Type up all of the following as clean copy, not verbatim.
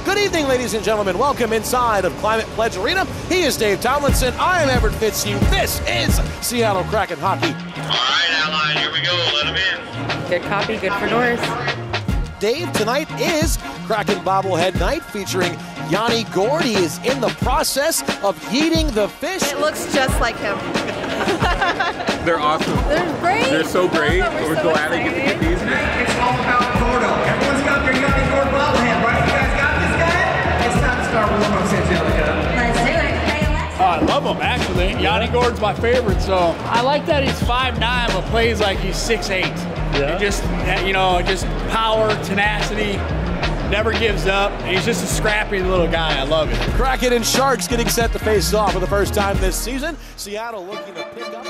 Good evening, ladies and gentlemen. Welcome inside of Climate Pledge Arena. He is Dave Tomlinson. I am Everett Fitzhugh. This is Seattle Kraken hockey. All right, Allied, here we go. Let him in. Good copy, good for Norris. Dave, tonight is Kraken bobblehead night featuring Yanni Gourde. He is in the process of yeeting the fish. It looks just like him. They're awesome. They're great. They're so great. We're so glad to get to get these. It's all about Gordo. Everyone's got their Yanni Gourde bobblehead, right? You guys got this guy? It's time to start warm-ups, Angelica. Let's do it. Hey, Alexa. I love him, actually. Yanni Gourde's my favorite, so I like that he's 5'9", but plays like he's 6'8". Yeah. And just, just power, tenacity, never gives up. And he's just a scrappy little guy. I love it. Kraken and Sharks getting set to face off for the first time this season. Seattle looking to pick up.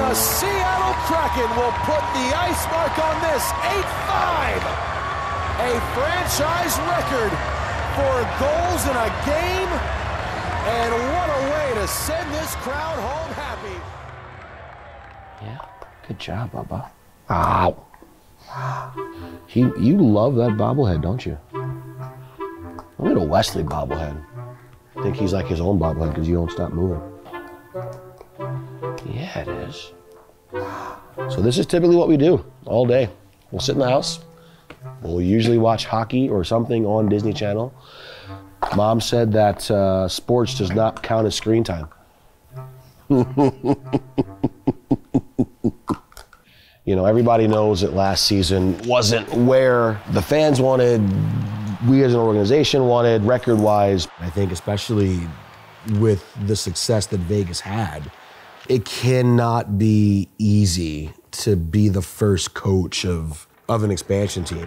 The Seattle Kraken will put the ice mark on this 8-5. A franchise record for goals in a game. And what a way to send this crowd home happy. Yeah, good job, Bubba. Ow. You love that bobblehead, don't you? Look at a Wesley bobblehead. I think he's like his own bobblehead because you don't stop moving. Yeah, it is. So this is typically what we do all day. We'll sit in the house. We'll usually watch hockey or something on Disney Channel. Mom said that sports does not count as screen time. Everybody knows that last season wasn't where the fans wanted, we as an organization wanted, record-wise. I think especially with the success that Vegas had, it cannot be easy to be the first coach of an expansion team.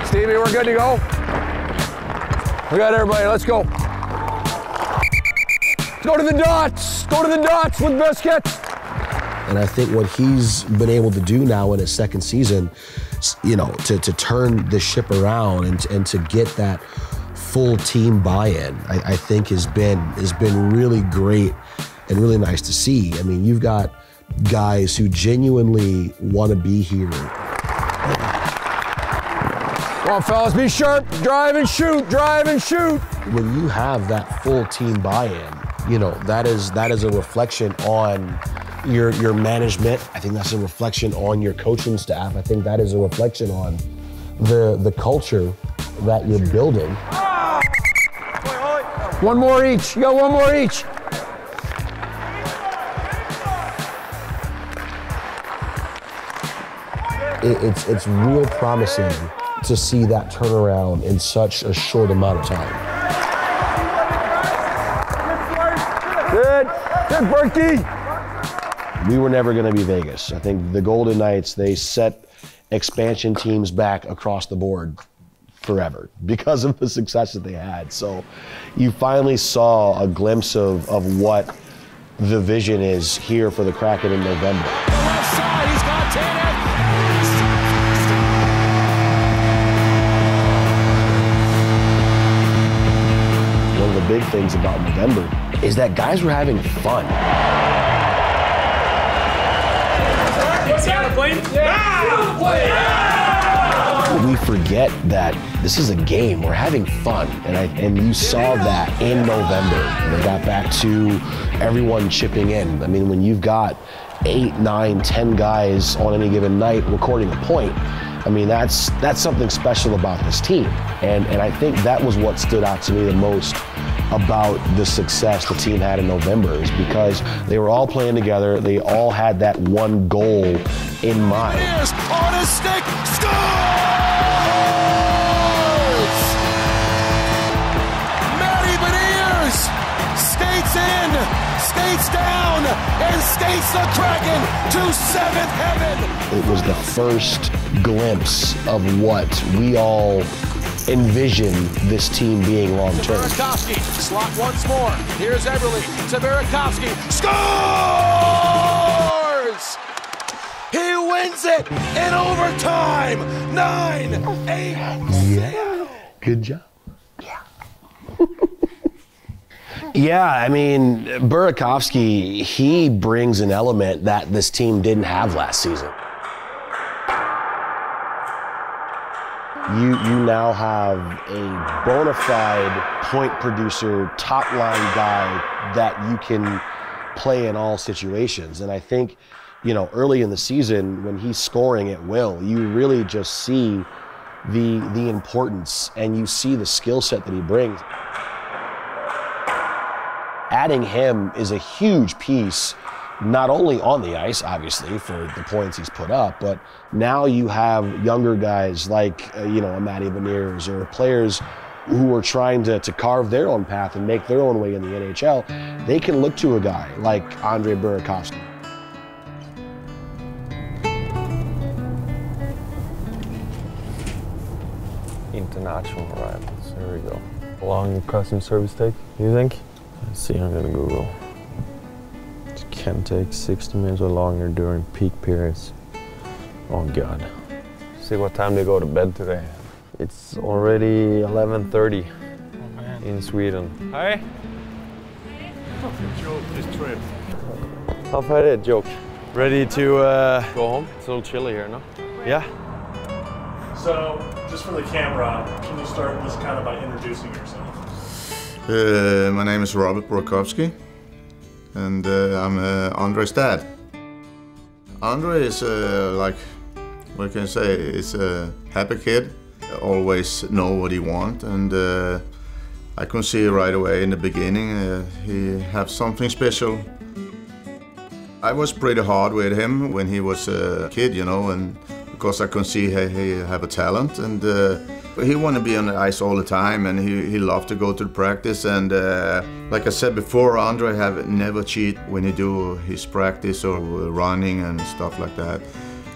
Stevie, we're good to go? We got everybody, let's go. Let's go to the dots. Go to the dots with biscuits. And I think what he's been able to do now in his second season, to turn the ship around and to get that full team buy-in, I think has been really great and really nice to see. I mean, you've got guys who genuinely want to be here. Come on, fellas, be sharp. Drive and shoot, drive and shoot. When you have that full team buy-in, that is a reflection on your management. I think that's a reflection on your coaching staff. I think that is a reflection on the culture that you're building. One more each. You got one more each. It's real promising to see that turnaround in such a short amount of time. Good. Good, Berkey. We were never going to be Vegas. I think the Golden Knights, they set expansion teams back across the board forever because of the success that they had. So you finally saw a glimpse of what the vision is here for the Kraken in November. The left side, he's got Tanev. One of the big things about November is that guys were having fun. We forget that this is a game. We're having fun, and you saw that in November. And they got back to everyone chipping in. I mean, when you've got 8, 9, 10 guys on any given night recording a point, I mean, that's something special about this team. And I think that was what stood out to me the most about the success the team had in November, is because they were all playing together. They all had that one goal in mind. Beniers on a stick, scores! Matty Beniers skates skates down and skates the Kraken to seventh heaven. It was the first glimpse of what we all envision this team being long term. Burakovsky, slot once more. Here's Everett to Burakovsky. Scores! He wins it in overtime. 9-8. Yeah. Good job. Yeah. Yeah, I mean, Burakovsky, he brings an element that this team didn't have last season. You now have a bona fide point producer, top line guy that you can play in all situations. And I think, you know, early in the season when he's scoring at will, you really just see the importance and you see the skill set that he brings. Adding him is a huge piece, not only on the ice, obviously, for the points he's put up, but now you have younger guys like, you know, a Matty Beniers or players who are trying to carve their own path and make their own way in the NHL. They can look to a guy like Andre Burakovsky. International rivals, there we go. How long your customer service take, you think? Let's see, I'm gonna Google. It can take 60 minutes or longer during peak periods. Oh God. See what time they go to bed today. It's already 11:30 in Sweden. Hi. Joke this trip. How far is it, joke? Ready to go home? It's a little chilly here, no? Yeah. So, just for the camera, can you start this kind of by introducing yourself? My name is Robert Burakovsky, and I'm Andre's dad. Andre is like, what can I say, is a happy kid, always know what he wants, and I can see right away in the beginning he have something special. I was pretty hard with him when he was a kid, you know, and because I can see he have a talent, and he want to be on the ice all the time, and he loved to go to the practice. And like I said before, Andre have never cheat when he do his practice or running and stuff like that.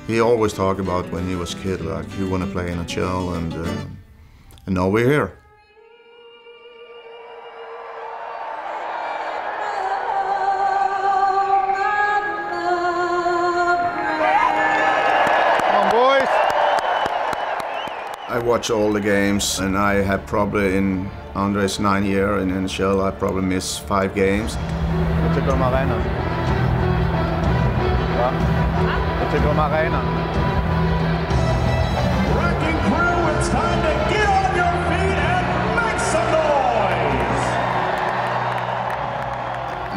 He always talk about when he was a kid, like he want to play in a NHL, and now we're here. I watch all the games, and I have probably in Andre's 9 years in NHL, I probably miss 5 games. Vad tycker du om arenan? Va? Vad tycker du om arenan? Wrecking crew, it's time to get on your feet and make some noise!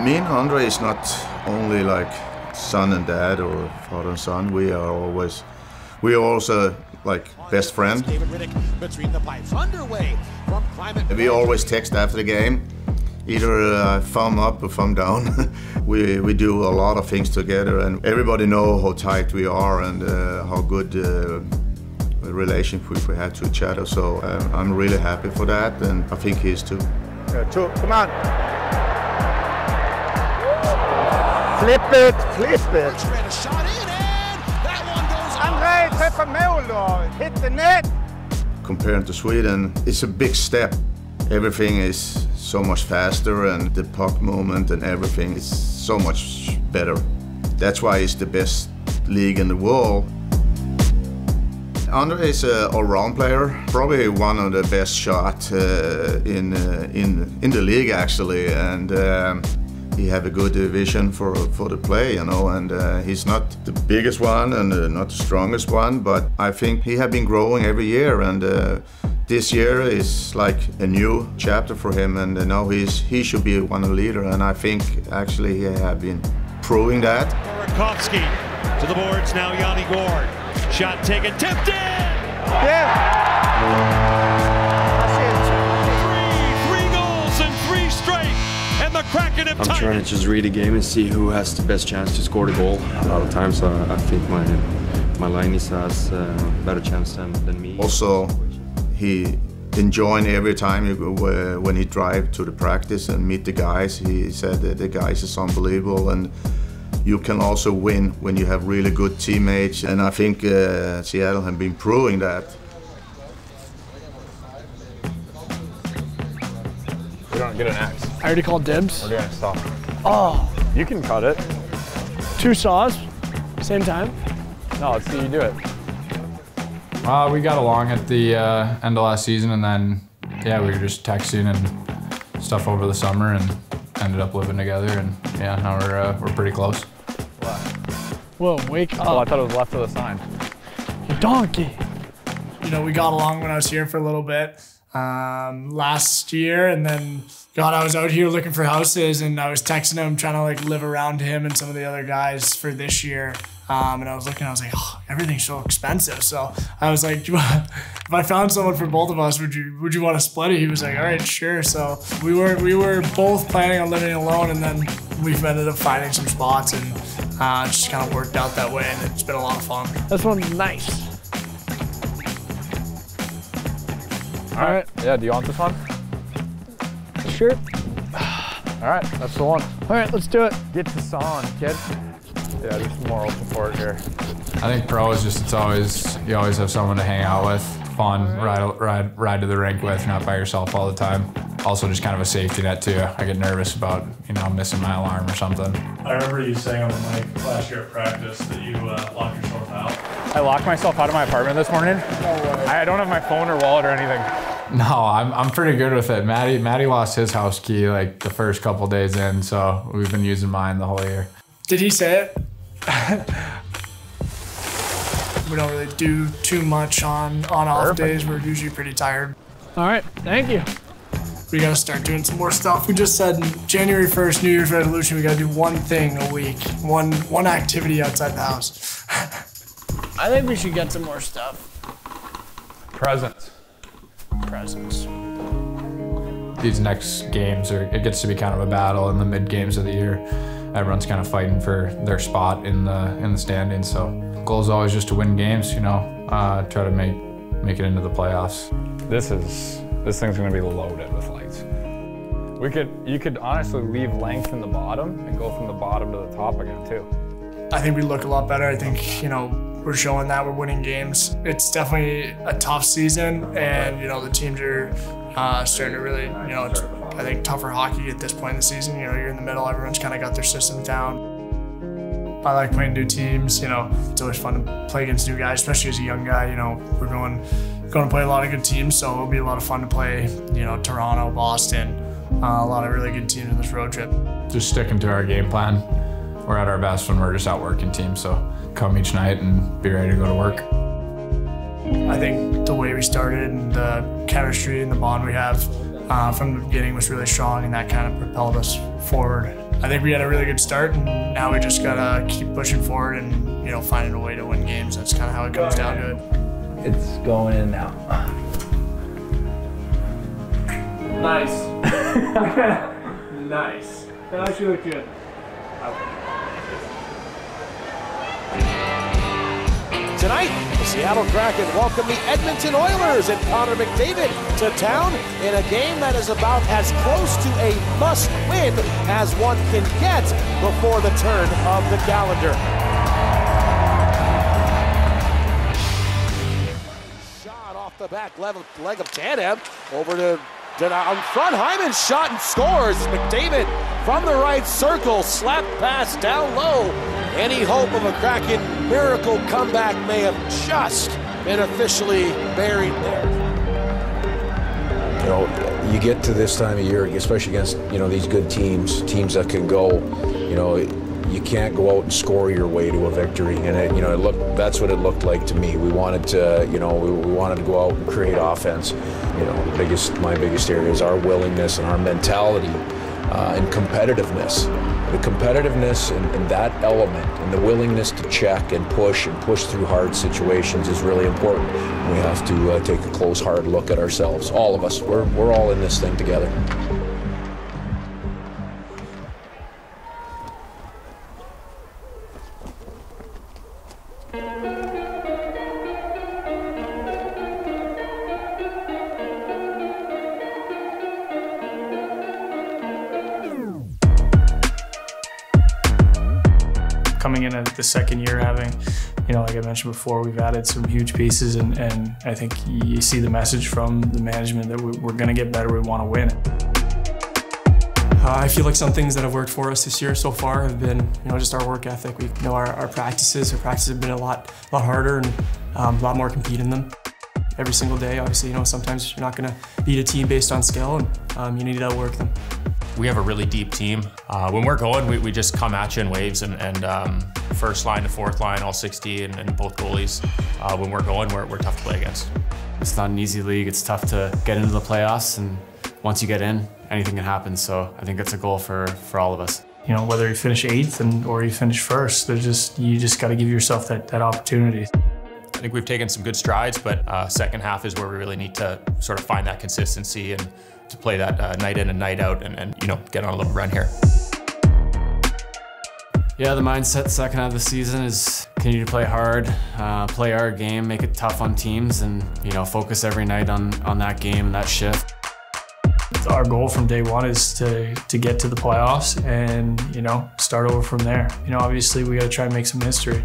Me and Andre is not only like son and dad or father and son. We are also like best friend. We always text after the game, either thumb up or thumb down. we do a lot of things together, and everybody know how tight we are and how good relationship we have to each other. So I'm really happy for that, and I think he is too. Come on. Flip it, flip it. Andre, träffa mål då. Hit the net. Compared to Sweden, it's a big step. Everything is so much faster, and the puck movement and everything is so much better. That's why it's the best league in the world. Andre is an all-round player, probably one of the best shots in the league actually, and he have a good vision for the play, you know, and he's not the biggest one and not the strongest one, but I think he have been growing every year, and this year is like a new chapter for him, and now he should be one of the leader, and I think actually he have been proving that. Burakovsky to the boards now. Yanni Gord, shot taken, tipped in. Yeah. Three goals and 3 straight. And the Kraken have I'm trying to just read the game and see who has the best chance to score the goal. A lot of times I think my line has a better chance than me. Also, he enjoying every time you go, when he drive to the practice and meet the guys. He said that the guys is unbelievable, and you can also win when you have really good teammates. And I think Seattle have been proving that. We don't get an axe. I already called dibs. We're gonna stop. Oh. You can cut it. 2 saws, same time. No, let's see you do it. We got along at the end of last season, and then, yeah, we were just texting and stuff over the summer and ended up living together, and yeah, now we're pretty close. Whoa, wake up. Oh, I thought it was left of the sign. You donkey. You know, we got along when I was here for a little bit last year, and then I was out here looking for houses, and I was texting him, trying to like live around him and some of the other guys for this year. And I was looking, I was like, oh, everything's so expensive. So I was like, if I found someone for both of us, would you want to split it? He was like, all right, sure. So we were both planning on living alone, and then we've ended up finding some spots, and it just kind of worked out that way, and it's been a lot of fun. This one's nice. All right. Yeah, do you want this one? Sure. All right, that's the one. All right, let's do it. Get this on, kid. Yeah, just moral support here. I think pro is just, you always have someone to hang out with, fun, ride to the rink with, not by yourself all the time. Also just kind of a safety net too. I get nervous about, missing my alarm or something. I remember you saying on the mic last year at practice that you locked yourself out. I locked myself out of my apartment this morning. I don't have my phone or wallet or anything. No, I'm pretty good with it. Matty lost his house key like the first couple days in, so we've been using mine the whole year. Did he say it? We don't really do too much on off days. We're usually pretty tired. All right, thank you. We gotta start doing some more stuff. We just said January 1st, New Year's resolution, we gotta do one thing a week, one activity outside the house. I think we should get some more stuff. Presents. These next games, it gets to be kind of a battle in the mid games of the year. Everyone's kind of fighting for their spot in the standings. So goal is always just to win games, try to make it into the playoffs. This thing's gonna be loaded with lights. You could honestly leave length in the bottom and go from the bottom to the top again too. I think we look a lot better. I think, we're showing that we're winning games. It's definitely a tough season, and, the teams are starting to really, it's, I think, tougher hockey at this point in the season. You're in the middle, everyone's kind of got their system down. I like playing new teams. It's always fun to play against new guys, especially as a young guy. We're going to play a lot of good teams, so it'll be a lot of fun to play, Toronto, Boston, a lot of really good teams in this road trip. Just sticking to our game plan. We're at our best when we're just out working teams, so come each night and be ready to go to work. I think the way we started and the chemistry and the bond we have from the beginning was really strong, and that kind of propelled us forward. I think we had a really good start, and now we just gotta keep pushing forward and finding a way to win games. That's kind of how it comes down to it. It's going in now. Nice. Nice. That actually looked good. Tonight, the Seattle Kraken welcome the Edmonton Oilers and Connor McDavid to town in a game that is about as close to a must-win as one can get before the turn of the calendar. Shot off the back leg of Tanev over to out front. Hyman shot and scores. McDavid from the right circle, slap pass down low. Any hope of a Kraken miracle comeback may have just been officially buried there. You get to this time of year, especially against these good teams that can go. You can't go out and score your way to a victory, and that's what it looked like to me. We wanted to, we wanted to go out and create offense. My biggest area is our willingness and our mentality and competitiveness. The competitiveness and that element and the willingness to check and push through hard situations is really important. We have to take a close, hard look at ourselves. All of us, we're all in this thing together. coming in at the second year, having, like I mentioned before, we've added some huge pieces, and I think you see the message from the management that we're going to get better, we want to win. I feel like some things that have worked for us this year so far have been, just our work ethic. We know our practices. Our practices have been a lot harder and a lot more compete in them. Every single day, obviously, sometimes you're not going to beat a team based on skill, and you need to outwork them. We have a really deep team. When we're going, we just come at you in waves, and first line to fourth line, all 60, and both goalies. When we're going, we're tough to play against. It's not an easy league. It's tough to get into the playoffs, and once you get in, anything can happen. So I think that's a goal for all of us. Whether you finish 8th or you finish 1st, you just got to give yourself that opportunity. I think we've taken some good strides, but second half is where we really need to sort of find that consistency and to play that night in and night out, and get on a little run here. Yeah, the mindset second half of the season is continue to play hard, play our game, make it tough on teams, and focus every night on that game and that shift. Our goal from day one is to get to the playoffs and start over from there. Obviously we got to try and make some history.